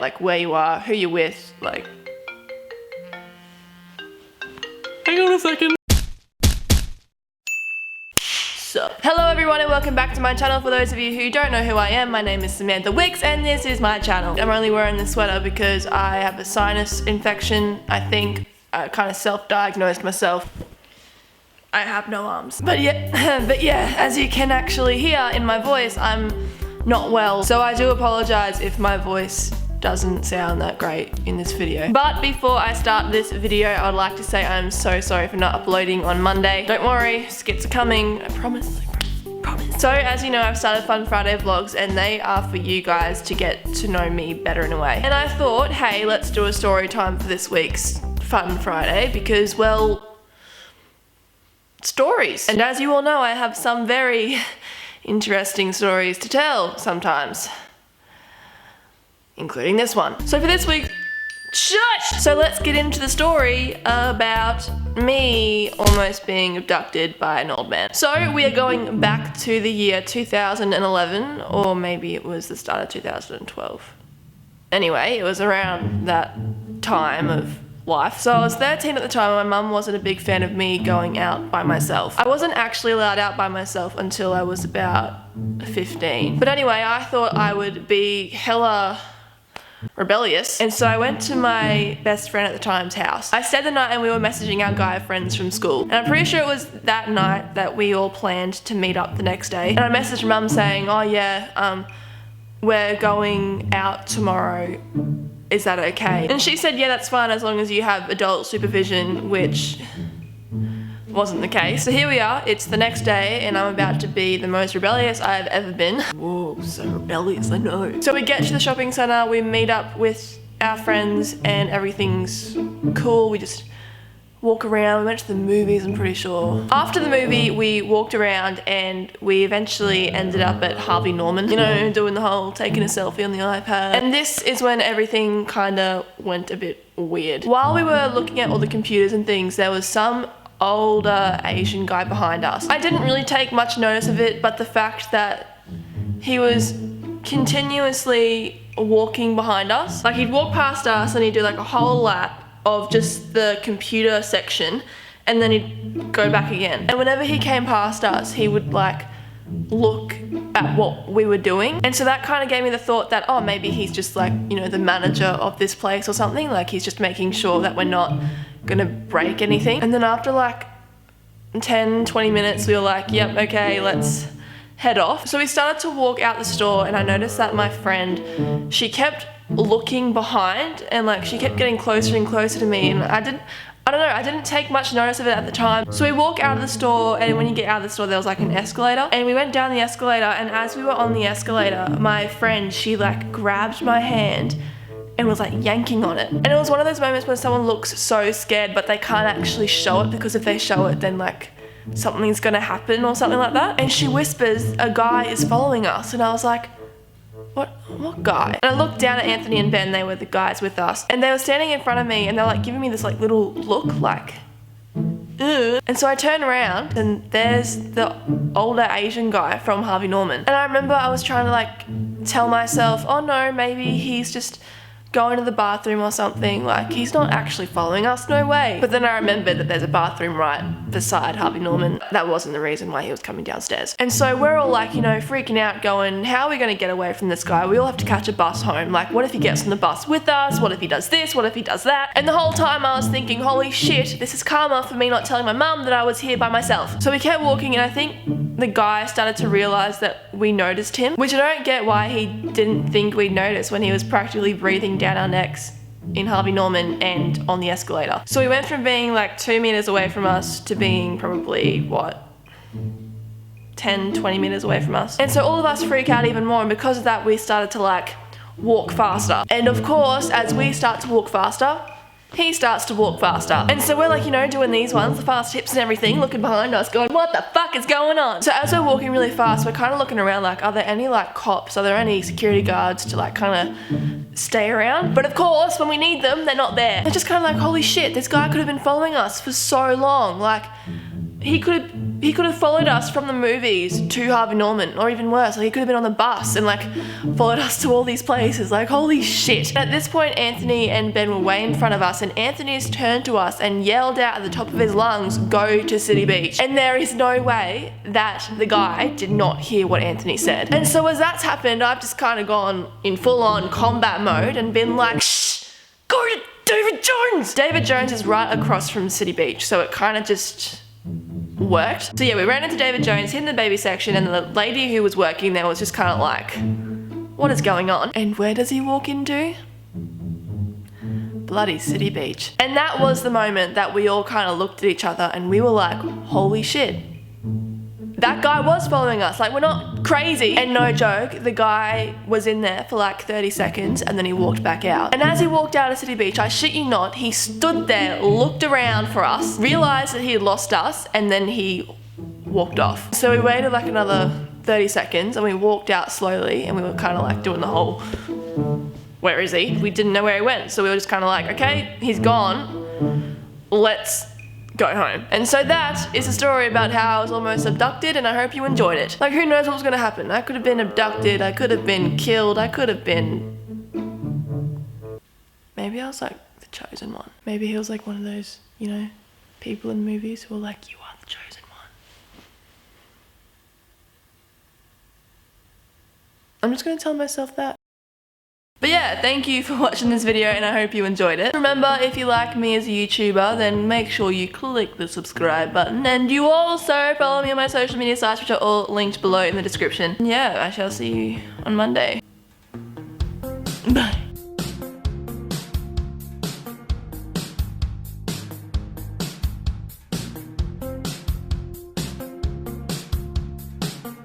like where you are, who you're with, like. Hang on a second. So, hello everyone and welcome back to my channel. For those of you who don't know who I am, my name is Samantha Wicks and this is my channel. I'm only wearing this sweater because I have a sinus infection, I think. I kind of self-diagnosed myself. I have no arms. But yeah, as you can actually hear in my voice, I'm not well. So I do apologize if my voice doesn't sound that great in this video. But before I start this video, I'd like to say I'm so sorry for not uploading on Monday. Don't worry, skits are coming, I promise. So as you know, I've started Fun Friday vlogs and they are for you guys to get to know me better in a way. And I thought, hey, let's do a story time for this week's Fun Friday because, well, stories. And as you all know, I have some very interesting stories to tell sometimes. Including this one. So for this week, shush! So let's get into the story about me almost being abducted by an old man. So we are going back to the year 2011, or maybe it was the start of 2012. Anyway, it was around that time of life. So I was 13 at the time and my mum wasn't a big fan of me going out by myself. I wasn't actually allowed out by myself until I was about 15. But anyway, I thought I would be hella rebellious, and so I went to my best friend at the time's house. I stayed the night and we were messaging our guy friends from school, and I'm pretty sure it was that night that we all planned to meet up the next day. And I messaged mum saying, oh yeah, we're going out tomorrow, is that okay? And she said, yeah, that's fine as long as you have adult supervision, which wasn't the case. So here we are, it's the next day and I'm about to be the most rebellious I've ever been. Whoa, so rebellious, I know. So we get to the shopping center, we meet up with our friends and everything's cool. We just walk around, we went to the movies, I'm pretty sure. After the movie, we walked around and we eventually ended up at Harvey Norman, you know, doing the whole taking a selfie on the iPad. And this is when everything kinda went a bit weird. While we were looking at all the computers and things, there was some older Asian guy behind us. I didn't really take much notice of it, but the fact that he was continuously walking behind us, like he'd walk past us and he'd do like a whole lap of just the computer section and then he'd go back again. And whenever he came past us, he would like look at what we were doing. And so that kind of gave me the thought that, oh, maybe he's just like, you know, the manager of this place or something. Like he's just making sure that we're not gonna break anything. And then after like 10-20 minutes, we were like, yep, okay, let's head off. So we started to walk out the store and I noticed that my friend, she kept looking behind and like she kept getting closer and closer to me, and I didn't take much notice of it at the time. So we walk out of the store, and when you get out of the store there was like an escalator, and we went down the escalator, and as we were on the escalator, my friend, she like grabbed my hand and was like yanking on it. And it was one of those moments when someone looks so scared but they can't actually show it, because if they show it then like something's gonna happen or something like that. And she whispers, a guy is following us, and I was like, what guy? And I looked down at Anthony and Ben, they were the guys with us, and they were standing in front of me and they're like giving me this like little look like, ugh. And so I turn around and there's the older Asian guy from Harvey Norman. And I remember I was trying to like tell myself, oh no, maybe he's just going to the bathroom or something, like he's not actually following us, no way. But then I remembered that there's a bathroom right beside Harvey Norman. That wasn't the reason why he was coming downstairs. And so we're all like, you know, freaking out going, how are we gonna get away from this guy? We all have to catch a bus home. Like, what if he gets on the bus with us? What if he does this? What if he does that? And the whole time I was thinking, holy shit, this is karma for me not telling my mum that I was here by myself. So we kept walking and I think the guy started to realize that we noticed him, which I don't get why he didn't think we'd notice when he was practically breathing down our necks in Harvey Norman and on the escalator. So we went from being like 2 meters away from us to being probably, what, 10-20 meters away from us. And so all of us freak out even more, and because of that we started to like walk faster. And of course, as we start to walk faster, he starts to walk faster. And so we're like, you know, doing these ones, the fast hips and everything, looking behind us going, what the fuck is going on? So as we're walking really fast, we're kind of looking around like, are there any like cops? Are there any security guards to like kind of stay around? But of course, when we need them, they're not there. It's just kind of like, holy shit, this guy could have been following us for so long. Like, he could have He could have followed us from the movies to Harvey Norman, or even worse, like he could have been on the bus and like followed us to all these places, like holy shit. At this point, Anthony and Ben were way in front of us, and Anthony's turned to us and yelled out at the top of his lungs, "Go to City Beach." And there is no way that the guy did not hear what Anthony said. And so as that's happened, I've just kind of gone in full-on combat mode and been like, shh, go to David Jones. David Jones is right across from City Beach, so it kind of just worked. So yeah, we ran into David Jones, hid in the baby section, and the lady who was working there was just kind of like, what is going on? And where does he walk into? Bloody City Beach. And that was the moment that we all kind of looked at each other and we were like, holy shit. That guy was following us, like we're not crazy. And no joke, the guy was in there for like 30 seconds and then he walked back out. And as he walked out of City Beach, I shit you not, he stood there, looked around for us, realized that he had lost us, and then he walked off. So we waited like another 30 seconds and we walked out slowly, and we were kind of like doing the whole, where is he? We didn't know where he went. So we were just kind of like, okay, he's gone, let's go home. And so that is a story about how I was almost abducted, and I hope you enjoyed it. Like who knows what was gonna happen? I could have been abducted, I could have been killed, I could have been... Maybe I was like the chosen one. Maybe he was like one of those, you know, people in movies who are like, you are the chosen one. I'm just gonna tell myself that. But yeah, thank you for watching this video and I hope you enjoyed it. Remember, if you like me as a YouTuber, then make sure you click the subscribe button, and you also follow me on my social media sites, which are all linked below in the description. Yeah, I shall see you on Monday. Bye.